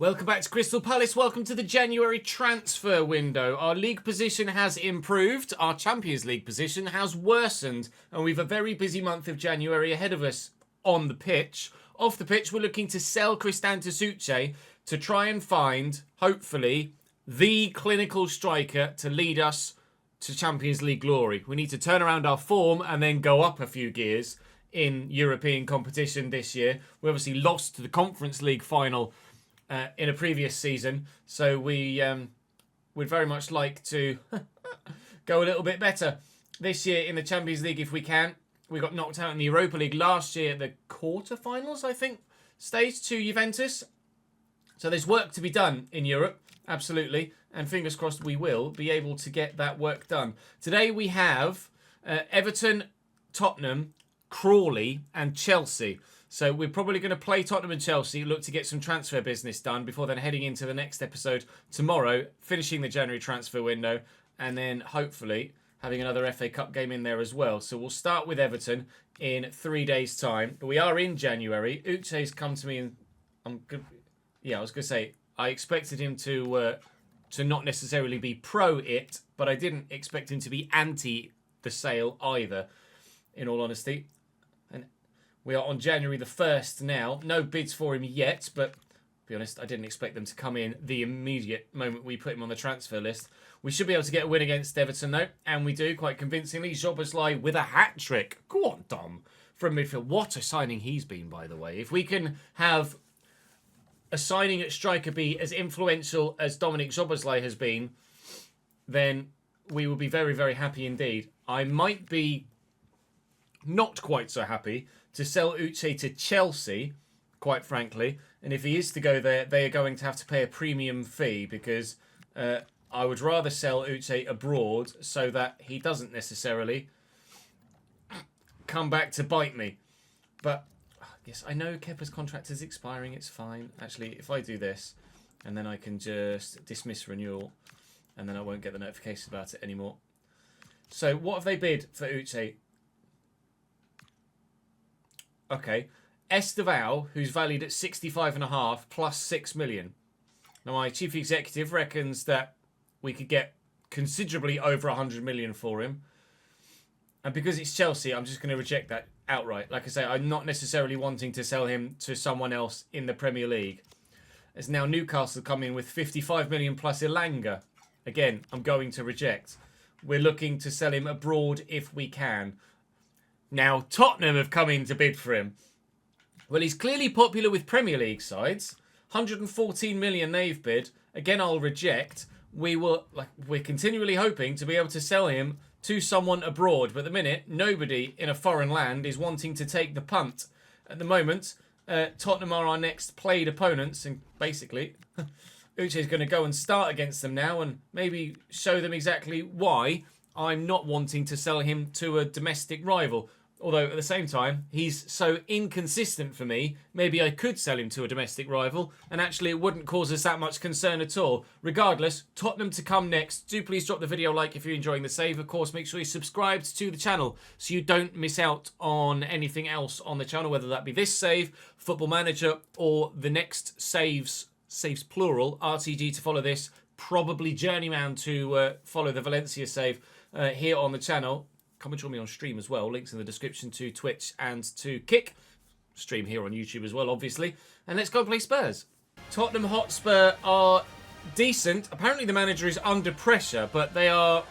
Welcome back to Crystal Palace. Welcome to the January transfer window. Our league position has improved. Our Champions League position has worsened. And we've a very busy month of January ahead of us on the pitch. Off the pitch, we're looking to sell Cristante Succe to try and find, hopefully, the clinical striker to lead us to Champions League glory. We need to turn around our form and then go up a few gears in European competition this year. We obviously lost to the Conference League final in a previous season, so we would very much like to go a little bit better this year in the Champions League if we can. We got knocked out in the Europa League last year at the quarterfinals, I think, stage to Juventus. So there's work to be done in Europe, absolutely, and fingers crossed we will be able to get that work done. Today we have Everton, Tottenham, Crawley and Chelsea. So we're probably going to play Tottenham and Chelsea, look to get some transfer business done before then heading into the next episode tomorrow, finishing the January transfer window, and then hopefully having another FA Cup game in there as well. So we'll start with Everton in 3 days' time. But we are in January. Uche's come to me and I was going to say, I expected him to not necessarily be pro it, but I didn't expect him to be anti the sale either, in all honesty. We are on January the 1st now. No bids for him yet, but to be honest, I didn't expect them to come in the immediate moment we put him on the transfer list. We should be able to get a win against Everton, though, and we do quite convincingly. Szoboszlai with a hat-trick. Go on, Dom. From midfield. What a signing he's been, by the way. If we can have a signing at striker be as influential as Dominik Szoboszlai has been, then we will be very, very happy indeed. I might be not quite so happy to sell Uche to Chelsea, quite frankly. And if he is to go there, they are going to have to pay a premium fee because I would rather sell Uche abroad so that he doesn't necessarily come back to bite me. But yes, I know Kepa's contract is expiring. It's fine. Actually, if I do this, and then I can just dismiss renewal, and then I won't get the notifications about it anymore. So what have they bid for Uche? Okay, Esteval, who's valued at 65.5 plus 6 million. Now, my chief executive reckons that we could get considerably over 100 million for him. And because it's Chelsea, I'm just going to reject that outright. Like I say, I'm not necessarily wanting to sell him to someone else in the Premier League. As now Newcastle come in with 55 million plus Elanga. Again, I'm going to reject. We're looking to sell him abroad if we can. Now, Tottenham have come in to bid for him. Well, he's clearly popular with Premier League sides. 114 million they've bid. Again, I'll reject. We're continually hoping to be able to sell him to someone abroad. But at the minute, nobody in a foreign land is wanting to take the punt. At the moment, Tottenham are our next played opponents. And basically, Uche is going to go and start against them now and maybe show them exactly why I'm not wanting to sell him to a domestic rival. Although, at the same time, he's so inconsistent for me, maybe I could sell him to a domestic rival, and actually it wouldn't cause us that much concern at all. Regardless, Tottenham to come next. Do please drop the video a like if you're enjoying the save. Of course, make sure you're subscribed to the channel so you don't miss out on anything else on the channel, whether that be this save, Football Manager, or the next saves plural, RTG to follow this, probably Journeyman to follow the Valencia save here on the channel. Come and join me on stream as well. Links in the description to Twitch and to Kick. Stream here on YouTube as well, obviously. And let's go play Spurs. Tottenham Hotspur are decent. Apparently the manager is under pressure, but they are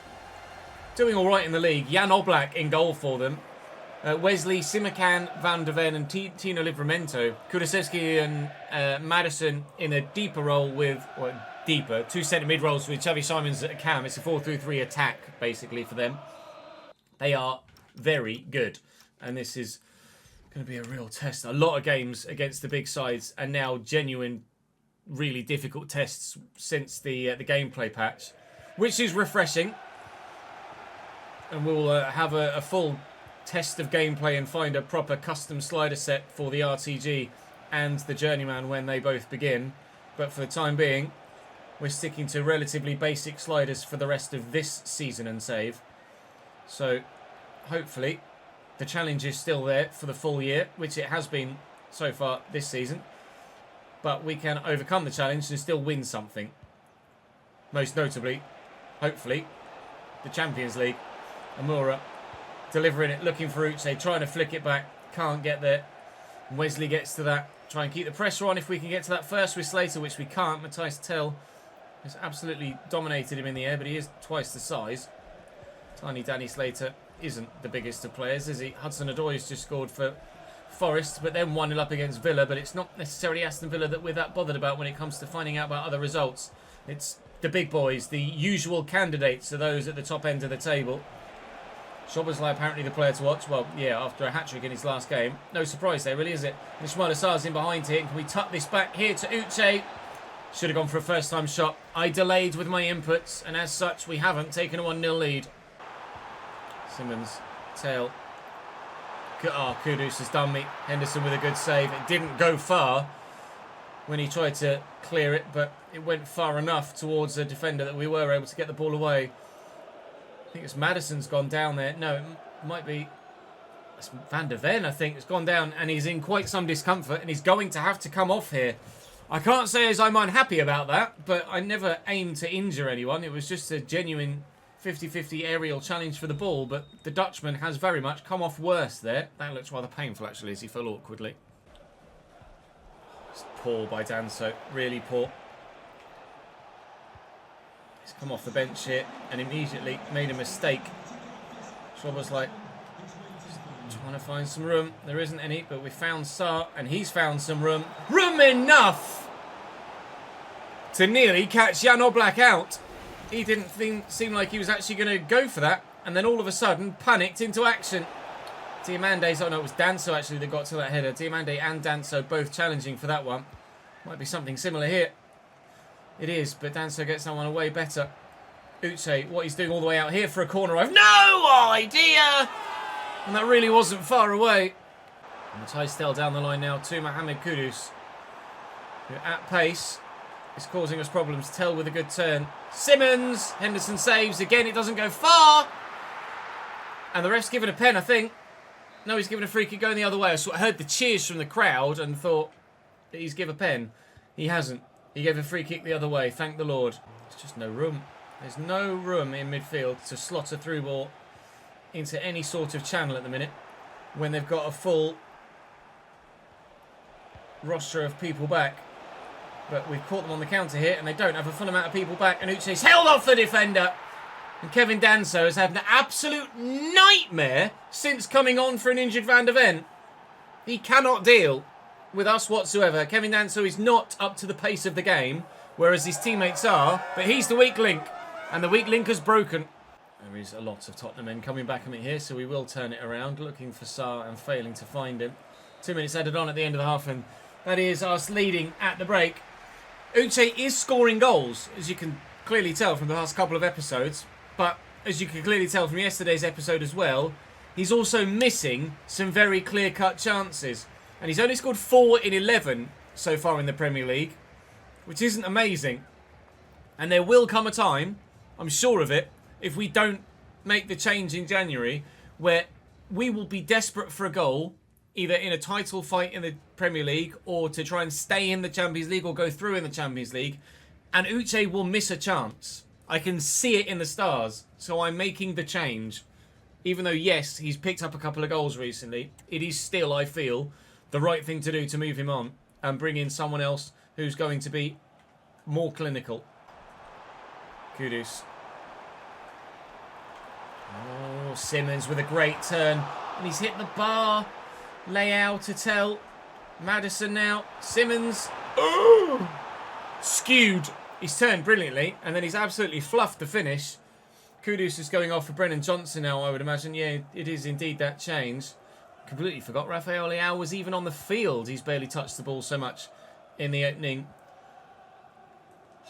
doing all right in the league. Jan Oblak in goal for them. Wesley, Simakan, Van der Ven and Tino Livramento. Kulusevski and Maddison in a deeper role with... Well, deeper. 2 centre mid roles with Xavi Simons at a cam. It's a 4-3-3 attack, basically, for them. They are very good. And this is going to be a real test. A lot of games against the big sides and now genuine, really difficult tests since the gameplay patch, which is refreshing. And we'll have a full test of gameplay and find a proper custom slider set for the RTG and the Journeyman when they both begin. But for the time being, we're sticking to relatively basic sliders for the rest of this season and save. So, hopefully, the challenge is still there for the full year, which it has been so far this season. but we can overcome the challenge and still win something. Most notably, hopefully, the Champions League. Amura delivering it, looking for Uche, trying to flick it back. Can't get there. Wesley gets to that. Try and keep the pressure on if we can get to that first with Slater, which we can't. Matthijs Tel has absolutely dominated him in the air, but he is twice the size. Tiny Danny Slater isn't the biggest of players, is he? Hudson-Odoi's just scored for Forest, but then 1-0 up against Villa. But it's not necessarily Aston Villa that we're that bothered about when it comes to finding out about other results. It's the big boys, the usual candidates are those at the top end of the table. Szoboszlai apparently the player to watch. Well, yeah, after a hat-trick in his last game. No surprise there, really, is it? Ismail Assar's in behind here. Can we tuck this back here to Uche? Should have gone for a first-time shot. I delayed with my inputs, and as such, we haven't taken a 1-0 lead. Simmons, tail. Oh, Kudus has done me. Henderson with a good save. It didn't go far when he tried to clear it, but it went far enough towards a defender that we were able to get the ball away. I think it's Maddison's gone down there. No, it might be it's Van der Ven, I think. It's gone down, and he's in quite some discomfort, and he's going to have to come off here. I can't say as I'm unhappy about that, but I never aimed to injure anyone. It was just a genuine 50-50 aerial challenge for the ball, but the Dutchman has very much come off worse there. That looks rather painful, actually, as he fell awkwardly. It's poor by Danso. Really poor. He's come off the bench here and immediately made a mistake. Szoboszlai trying to find some room. There isn't any, but we found Sarr, and he's found some room. Room enough to nearly catch Jan Oblak out. He didn't seem like he was actually going to go for that, and then all of a sudden panicked into action. Diamande's, oh no, it was Danso actually that got to that header. Diamande and Danso both challenging for that one. Might be something similar here. It is, but Danso gets that one away better. Uche, what he's doing all the way out here for a corner, I've no idea! And that really wasn't far away. Matthijs Tel down the line now to Mohamed Kudus, who at pace is causing us problems. Tel with a good turn. Simmons, Henderson saves. Again, it doesn't go far. And the ref's given a pen, I think. No, he's given a free kick going the other way. I heard the cheers from the crowd and thought that he's given a pen. He hasn't. He gave a free kick the other way. Thank the Lord. There's just no room. There's no room in midfield to slot a through ball into any sort of channel at the minute when they've got a full roster of people back. But we've caught them on the counter here, and they don't have a full amount of people back. And Uche's held off the defender. And Kevin Danso has had an absolute nightmare since coming on for an injured Van der Ven. He cannot deal with us whatsoever. Kevin Danso is not up to the pace of the game, whereas his teammates are. But he's the weak link, and the weak link has broken. There is a lot of Tottenham men coming back at me here, so we will turn it around, looking for Sarr and failing to find him. 2 minutes added on at the end of the half, and that is us leading at the break. Uche is scoring goals, as you can clearly tell from the last couple of episodes, but as you can clearly tell from yesterday's episode as well, he's also missing some very clear-cut chances. And he's only scored 4 in 11 so far in the Premier League, which isn't amazing. And there will come a time, I'm sure of it, if we don't make the change in January, where we will be desperate for a goal, either in a title fight in the Premier League or to try and stay in the Champions League or go through in the Champions League, and Uche will miss a chance. I can see it in the stars, so I'm making the change. Even though, yes, he's picked up a couple of goals recently, it is still, I feel, the right thing to do to move him on and bring in someone else who's going to be more clinical. Kudus. Oh, Simmons with a great turn. And he's hit the bar. Layout to Tel. Maddison now. Simmons. Oh! Skewed. He's turned brilliantly. And then he's absolutely fluffed the finish. Kudus is going off for Brennan Johnson now, I would imagine. Yeah, it is indeed that change. Completely forgot Rafael Leao was even on the field. He's barely touched the ball so much in the opening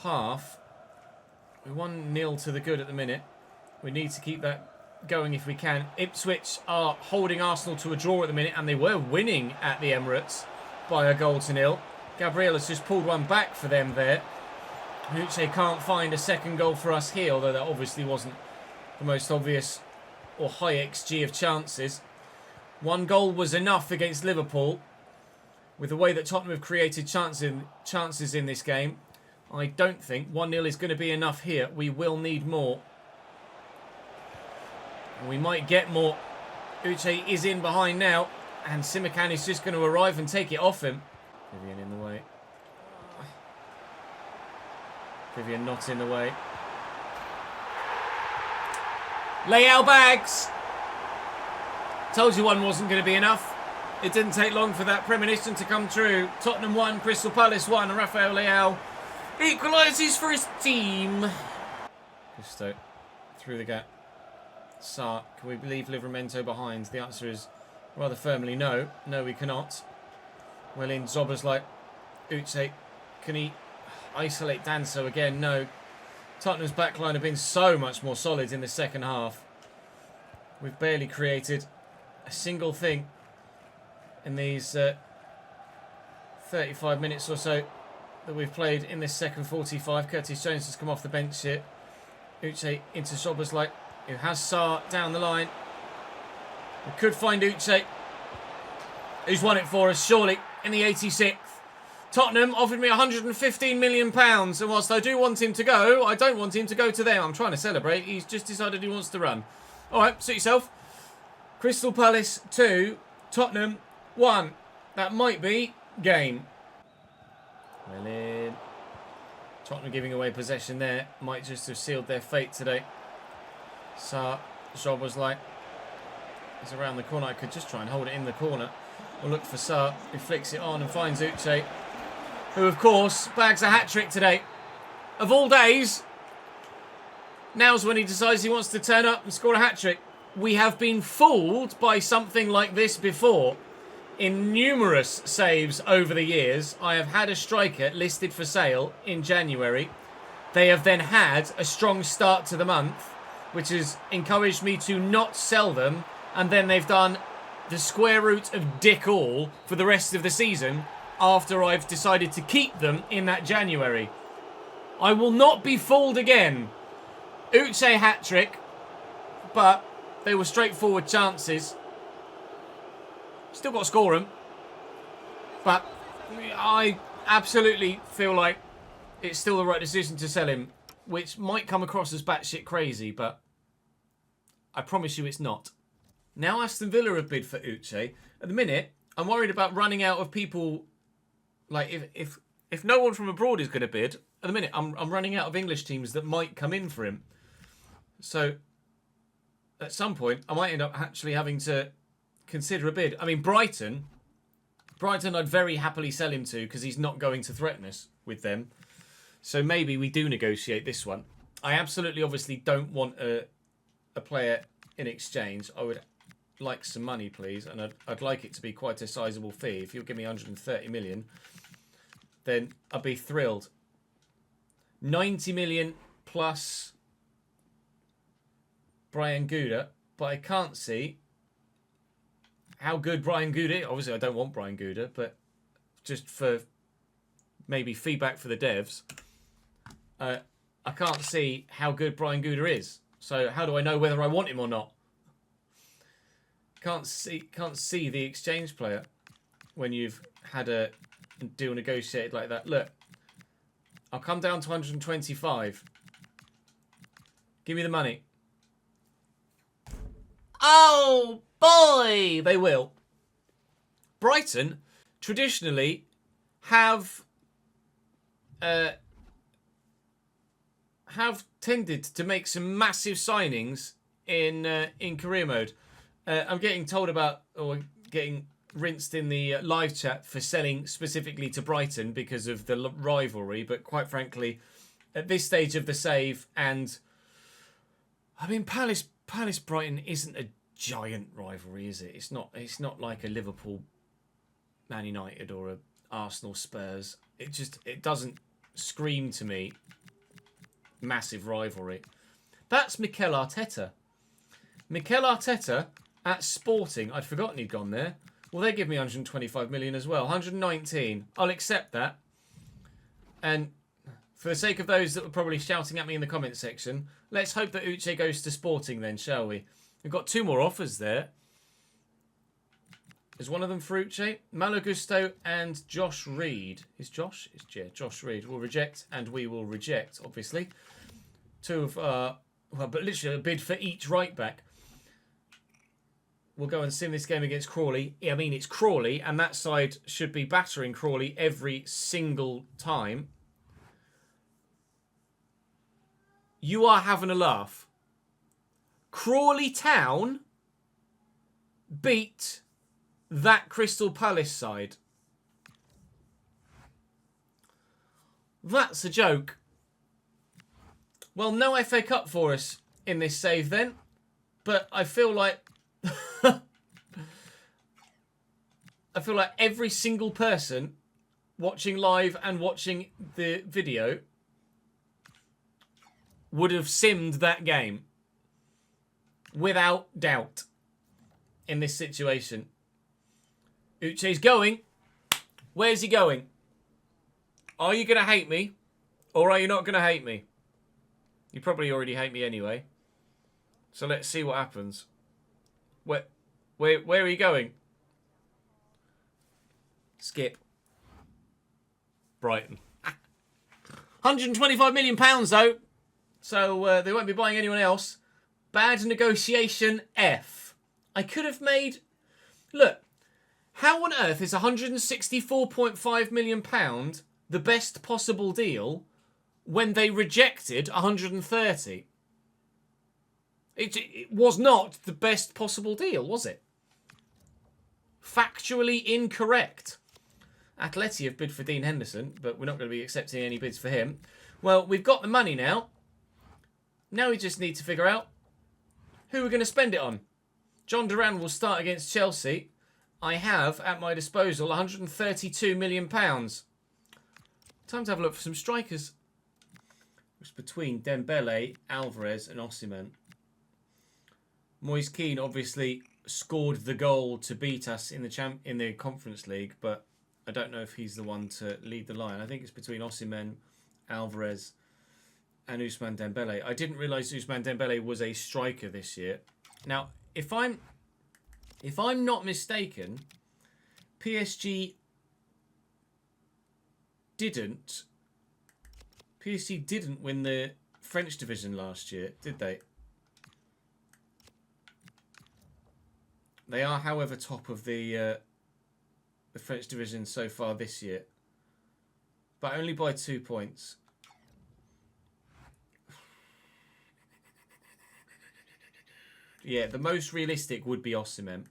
half. We're 1-0 to the good at the minute. We need to keep that going if we can. Ipswich are holding Arsenal to a draw at the minute, and they were winning at the Emirates by a 1-0. Gabriel has just pulled one back for them there. Uche can't find a second goal for us here, although that obviously wasn't the most obvious or high XG of chances. 1 goal was enough against Liverpool. with the way that Tottenham have created chances in this game, I don't think 1-0 is going to be enough here. We will need more. And we might get more. Uche is in behind now. And Simakan is just going to arrive and take it off him. Vivian in the way. Vivian not in the way. Leao bags. Told you one wasn't going to be enough. It didn't take long for that premonition to come true. Tottenham 1, Crystal Palace 1, and Rafael Leao equalises for his team. Gusto through the gap. Sarr, can we leave Livramento behind? The answer is rather firmly no. No, we cannot. Well in, Zobra's like, Uche, can he isolate Danso again? No. Tottenham's backline have been so much more solid in the second half. We've barely created a single thing in these 35 minutes or so that we've played in this second 45. Curtis Jones has come off the bench here. Uche into Zobra's like, who has Sarr down the line. We could find Uche, who's won it for us, surely, in the 86th. Tottenham offered me £115 million, and whilst I do want him to go, I don't want him to go to them. I'm trying to celebrate. He's just decided he wants to run. All right, suit yourself. Crystal Palace 2, Tottenham 1. That might be game. Well in. Tottenham giving away possession there. Might just have sealed their fate today. Sarr, Job was like, it's around the corner. I could just try and hold it in the corner. We'll look for Sarr, who flicks it on and finds Uche, who, of course, bags a hat-trick today. Of all days, now's when he decides he wants to turn up and score a hat-trick. We have been fooled by something like this before. In numerous saves over the years, I have had a striker listed for sale in January. They have then had a strong start to the month, which has encouraged me to not sell them, and then they've done the square root of dick all for the rest of the season after I've decided to keep them in that January. I will not be fooled again. Uche hat-trick, but they were straightforward chances. Still got to score them. But I absolutely feel like it's still the right decision to sell him, which might come across as batshit crazy, but I promise you it's not. Now Aston Villa have bid for Uche. At the minute, I'm worried about running out of people. Like, if no one from abroad is going to bid, at the minute, I'm running out of English teams that might come in for him. So, at some point, I might end up actually having to consider a bid. I mean, Brighton I'd very happily sell him to because he's not going to threaten us with them. So maybe we do negotiate this one. I absolutely, obviously, don't want a player in exchange. I would like some money, please, and I'd like it to be quite a sizable fee. If you'll give me 130 million, then I'd be thrilled. 90 million plus Brian Gouda, but I can't see how good Brian Gouda is. Obviously, I don't want Brian Gouda, but just for maybe feedback for the devs, I can't see how good Brian Gouda is. So how do I know whether I want him or not? Can't see the exchange player when you've had a deal negotiated like that. Look, I'll come down to 125. Give me the money. Oh boy, they will. Brighton traditionally have tended to make some massive signings in career mode. I'm getting told about, or getting rinsed in the live chat for selling specifically to Brighton because of the rivalry, but quite frankly, at this stage of the save, and I mean, Palace Brighton isn't a giant rivalry, is it? It's not like a Liverpool Man United or a Arsenal Spurs. It doesn't scream to me massive rivalry. That's Mikel Arteta. Mikel Arteta at Sporting. I'd forgotten he'd gone there. Well, they give me 125 million as well. 119. I'll accept that. And for the sake of those that were probably shouting at me in the comments section, let's hope that Uche goes to Sporting then, shall we? We've got two more offers there. Is one of them Ferrucci? Malo Gusto and Josh Reed. Is Josh? Yeah, Josh Reed. We'll reject and we will reject, obviously. Two of, well, but literally a bid for each right back. We'll go and sim this game against Crawley. I mean, it's Crawley, and that side should be battering Crawley every single time. You are having a laugh. Crawley Town beat that Crystal Palace side. That's a joke. Well, no FA Cup for us in this save then. But I feel like... I feel like every single person watching live and watching the video would have simmed that game. Without doubt. In this situation. Uche's going. Where's he going? Are you going to hate me? Or are you not going to hate me? You probably already hate me anyway. So let's see what happens. Where are you going? Skip. Brighton. £125 million though. So they won't be buying anyone else. Bad negotiation F. I could have made... Look. How on earth is £164.5 million the best possible deal when they rejected 130? It was not the best possible deal, was it? Factually incorrect. Atleti have bid for Dean Henderson, but we're not going to be accepting any bids for him. Well, we've got the money now. Now we just need to figure out who we're going to spend it on. John Duran will start against Chelsea. I have at my disposal £132 million. Time to have a look for some strikers. It's between Dembele, Alvarez and Osimhen. Moise Keane obviously scored the goal to beat us in the Conference League, but I don't know if he's the one to lead the line. I think it's between Osimhen, Alvarez and Ousmane Dembele. I didn't realise Ousmane Dembele was a striker this year. Now, if I'm not mistaken, PSG didn't win the French division last year, did they? They are, however, top of the French division so far this year, but only by 2 points. Yeah, the most realistic would be Osimhen.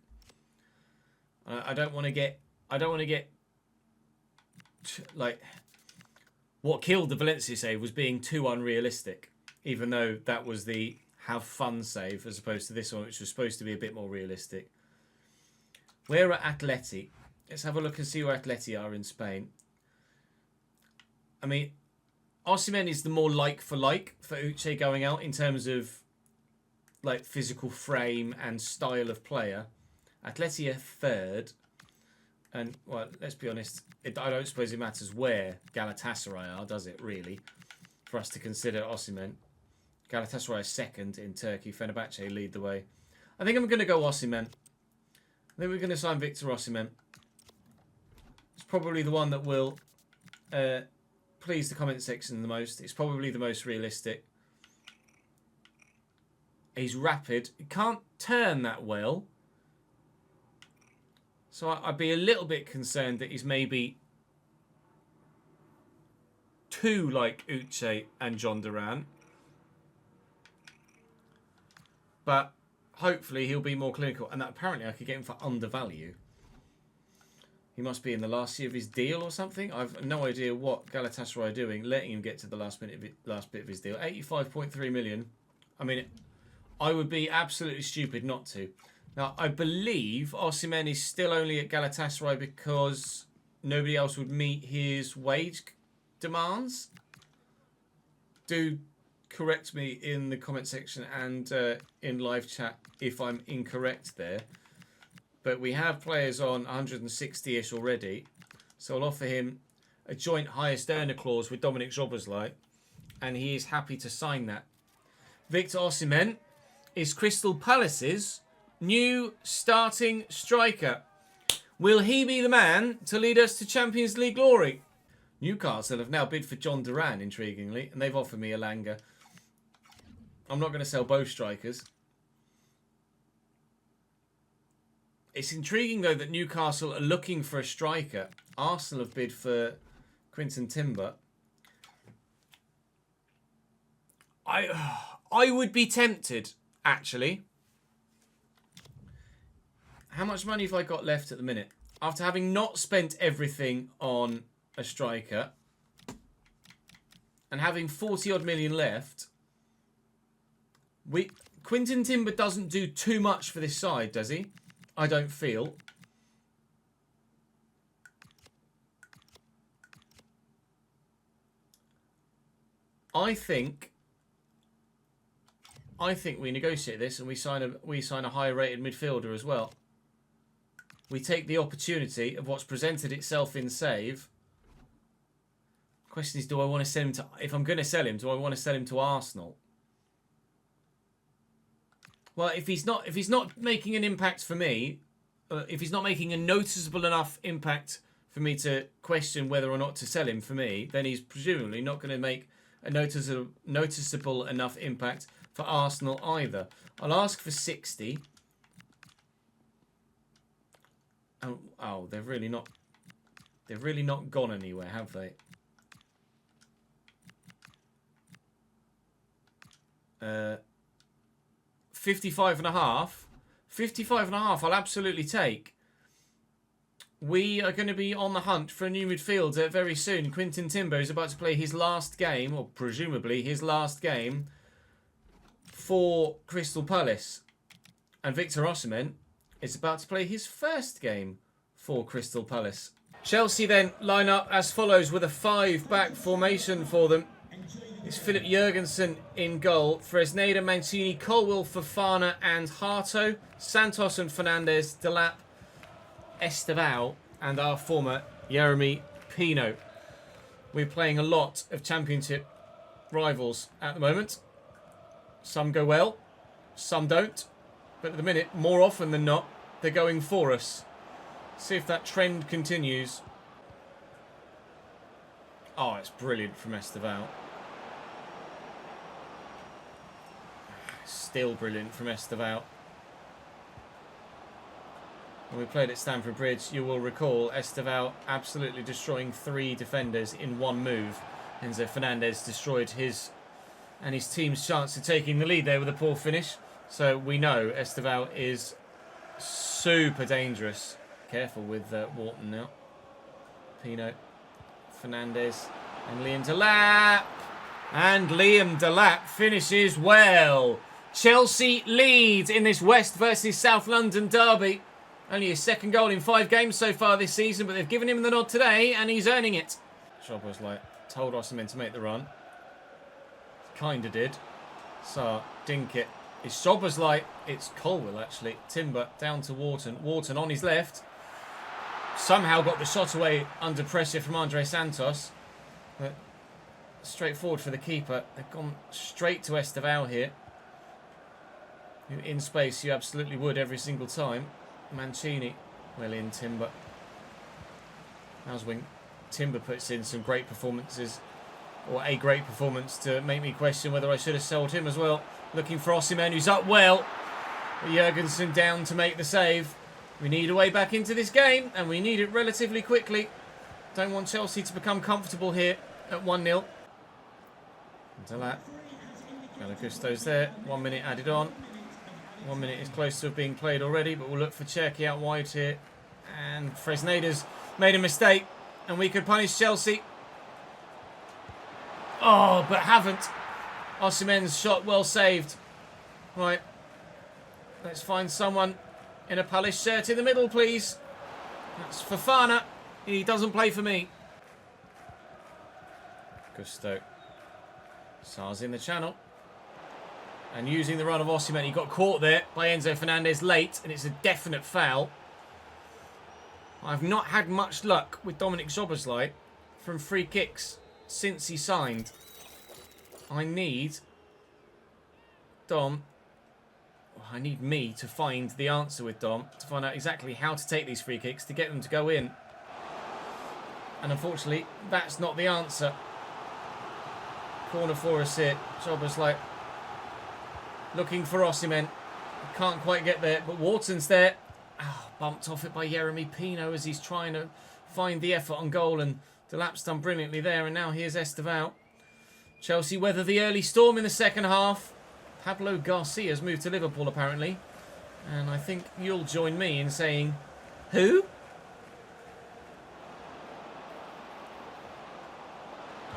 I don't want to get like what killed the Valencia save was being too unrealistic, even though that was the have fun save as opposed to this one, which was supposed to be a bit more realistic. Where are Atleti? Let's have a look and see where Atleti are in Spain. I mean, Osimhen is the more like for Uche going out in terms of like physical frame and style of player. Atleti are third. And, well, let's be honest, I don't suppose it matters where Galatasaray are, does it, really? For us to consider Osimhen. Galatasaray is second in Turkey. Fenerbahce lead the way. I think I'm going to go Osimhen. I think we're going to sign Victor Osimhen. It's probably the one that will please the comment section the most. It's probably the most realistic. He's rapid. He can't turn that well. So I'd be a little bit concerned that he's maybe too like Uche and John Duran. But hopefully he'll be more clinical. And that apparently I could get him for undervalue. He must be in the last year of his deal or something. I've no idea what Galatasaray are doing, letting him get to the last bit of his deal. 85.3 million. I mean, I would be absolutely stupid not to. Now, I believe Osimhen is still only at Galatasaray because nobody else would meet his wage demands. Do correct me in the comment section and in live chat if I'm incorrect there. But we have players on 160-ish already. So I'll offer him a joint highest earner clause with Dominic Szoboszlai. And he is happy to sign that. Victor Osimhen is Crystal Palace's new starting striker. Will he be the man to lead us to Champions League glory? Newcastle have now bid for John Duran, intriguingly, and they've offered me Elanga. I'm not going to sell both strikers. It's intriguing, though, that Newcastle are looking for a striker. Arsenal have bid for Quinton Timber. I would be tempted, actually. How much money have I got left at the minute? After having not spent everything on a striker and having 40 odd million left, Quinton Timber doesn't do too much for this side, does he? I don't feel. I think we negotiate this and we sign a high rated midfielder as well. We take the opportunity of what's presented itself in save. Question is, do I want to sell him to... If I'm going to sell him, do I want to sell him to Arsenal? Well, if he's not making an impact for me, if he's not making a noticeable enough impact for me to question whether or not to sell him for me, then he's presumably not going to make a noticeable enough impact for Arsenal either. I'll ask for 60. Oh, they've really not gone anywhere, have they? 55.5. 55.5 I'll absolutely take. We are going to be on the hunt for a new midfielder very soon. Quinton Timber is about to play his last game, or presumably his last game, for Crystal Palace. And Victor Osimhen is about to play his first game for Crystal Palace. Chelsea then line up as follows with a 5-back formation for them. It's Philip Jurgensen in goal. Fresneda, Mancini, Colwill, Fofana and Harto. Santos and Fernandes, Delap, Estevao and our former Jeremy Pino. We're playing a lot of championship rivals at the moment. Some go well, some don't. But at the minute, more often than not, they're going for us. See if that trend continues. Oh, it's brilliant from Estevao. Still brilliant from Estevao. When we played at Stamford Bridge, you will recall Estevao absolutely destroying 3 defenders in one move. Enzo Fernandez destroyed his and his team's chance of taking the lead there with a poor finish. So we know Estevao is super dangerous. Careful with Wharton now. Pino, Fernandez and Liam Delap. And Liam Delap finishes well. Chelsea lead in this West versus South London derby. Only his second goal in 5 games so far this season, but they've given him the nod today and he's earning it. Schob was told Osimhen to make the run. Kinda did. So, dink it. It's Schob it's Colwill actually. Timber down to Wharton. Wharton on his left. Somehow got the shot away under pressure from Andre Santos. But straightforward for the keeper. They've gone straight to Estevao here. In space, you absolutely would every single time. Mancini, well in Timber. How's when Timber puts in some great performances, or a great performance to make me question whether I should have sold him as well. Looking for Osimhen, who's up well. Jurgensen down to make the save. We need a way back into this game, and we need it relatively quickly. Don't want Chelsea to become comfortable here at 1-0. Delap. Gusto's there. 1 minute added on. 1 minute is close to being played already, but we'll look for Cherki out wide here. And Fresneda's made a mistake, and we could punish Chelsea. Oh, but haven't. Osimhen's shot well saved. Right. Let's find someone in a Palace shirt in the middle, please. That's Fofana. He doesn't play for me. Gusto. Sar's in the channel. And using the run of Osimhen, he got caught there by Enzo Fernandez late, and it's a definite foul. I've not had much luck with Dominic Szoboszlai from free kicks since he signed. I need Dom. Oh, I need me to find the answer with Dom, to find out exactly how to take these free kicks, to get them to go in. And unfortunately, that's not the answer. Corner for us here. Jobber's like looking for Osimhen. Can't quite get there, but Wharton's there. Oh, bumped off it by Jeremy Pino as he's trying to find the effort on goal, and Delap's done brilliantly there, and now here's Estevao. Chelsea weather the early storm in the second half. Pablo Garcia's moved to Liverpool apparently, and I think you'll join me in saying, who?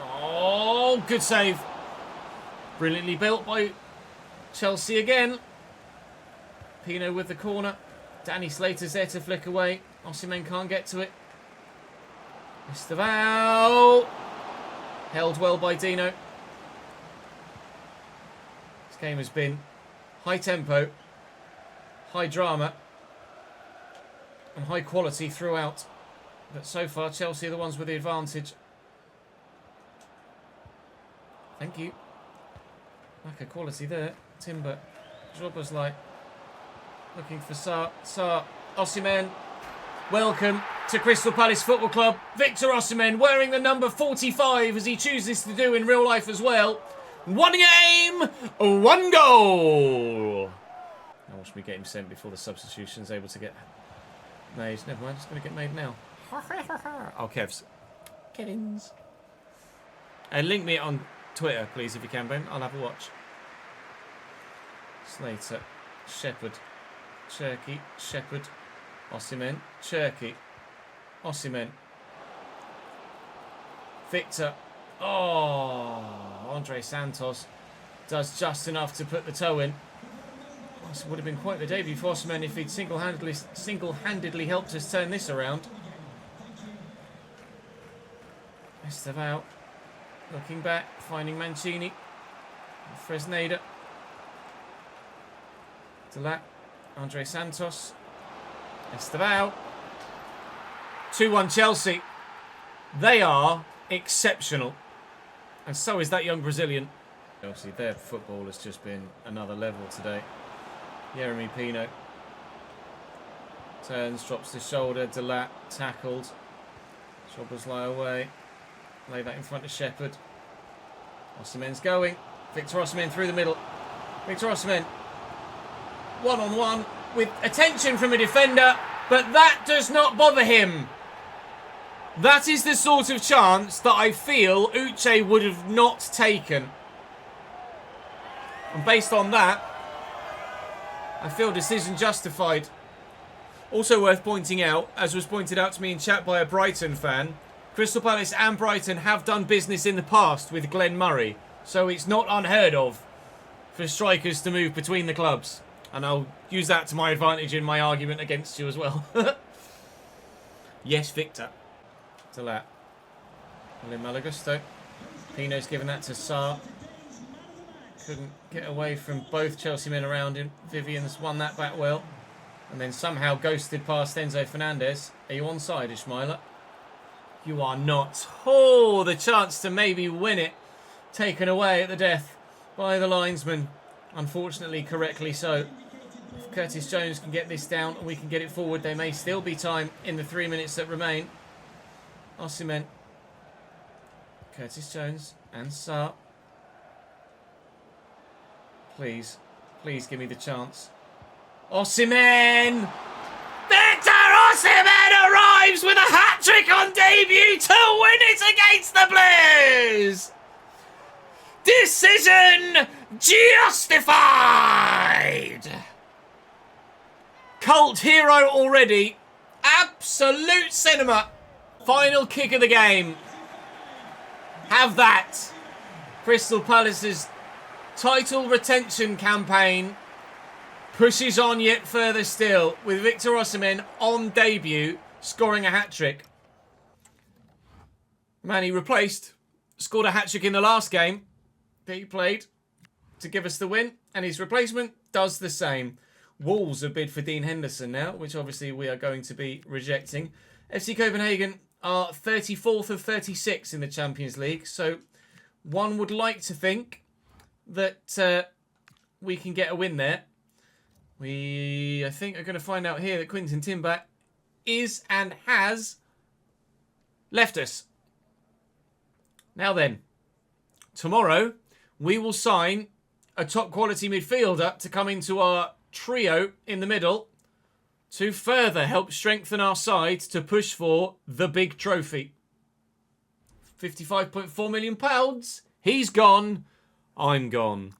Oh, good save. Brilliantly built by Chelsea again. Pino with the corner. Danny Slater's there to flick away. Osimhen can't get to it. Estevao. Held well by Dino. This game has been high tempo, high drama, and high quality throughout. But so far, Chelsea are the ones with the advantage. Thank you. Lack of quality there. Timber. Jobber's like looking for Sarr. Sarr. Osimhen. Welcome to Crystal Palace Football Club. Victor Osimhen wearing the number 45 as he chooses to do in real life as well. One game, one goal. Now watch me get him sent before the substitution's able to get made. Never mind, it's going to get made now. Oh, Kevs. Kevins. And link me on Twitter, please, if you can, Ben. I'll have a watch. Slater. Shepherd. Cherky. Shepherd. Osimhen. Cherky. Osimhen. Victor. Oh, Andre Santos does just enough to put the toe in. This would have been quite the debut for Osimhen if he'd single-handedly helped us turn this around. Estevao. Looking back, finding Mancini. Fresneda. Delap. Andre Santos. Estevao. 2-1 Chelsea. They are exceptional. And so is that young Brazilian. Chelsea, their football has just been another level today. Jeremy Pino. Turns, drops the shoulder. Delap tackled. Jobber's lie away. Lay that in front of Shepherd. Osimhen's going. Victor Osimhen through the middle. Victor Osimhen. One-on-one with attention from a defender, but that does not bother him. That is the sort of chance that I feel Uche would have not taken. And based on that, I feel decision justified. Also worth pointing out, as was pointed out to me in chat by a Brighton fan, Crystal Palace and Brighton have done business in the past with Glenn Murray, so it's not unheard of for strikers to move between the clubs. And I'll use that to my advantage in my argument against you as well. Yes, Victor. Delap. William Malagusto. Pino's given that to Sarr. Couldn't get away from both Chelsea men around him. Vivian's won that back well. And then somehow ghosted past Enzo Fernandez. Are you onside, Ishmaela? You are not. Oh, the chance to maybe win it. Taken away at the death by the linesman. Unfortunately, correctly so. If Curtis Jones can get this down and we can get it forward, there may still be time in the 3 minutes that remain. Osimhen. Curtis Jones and Sarr. Please. Please give me the chance. Osimhen! Victor Osimhen arrives with a hat-trick on debut to win it against the Blues! Decision justified! Cult hero already. Absolute cinema. Final kick of the game. Have that. Crystal Palace's title retention campaign pushes on yet further still with Victor Osimhen on debut scoring a hat-trick. Man he replaced scored a hat-trick in the last game that he played to give us the win, and his replacement does the same. Wolves have bid for Dean Henderson now, which obviously we are going to be rejecting. FC Copenhagen are 34th of 36 in the Champions League, so one would like to think that we can get a win there. I think, are going to find out here that Quintin Timber is and has left us. Now then, tomorrow we will sign a top quality midfielder to come into our trio in the middle to further help strengthen our side to push for the big trophy. £55.4 million. He's gone. I'm gone.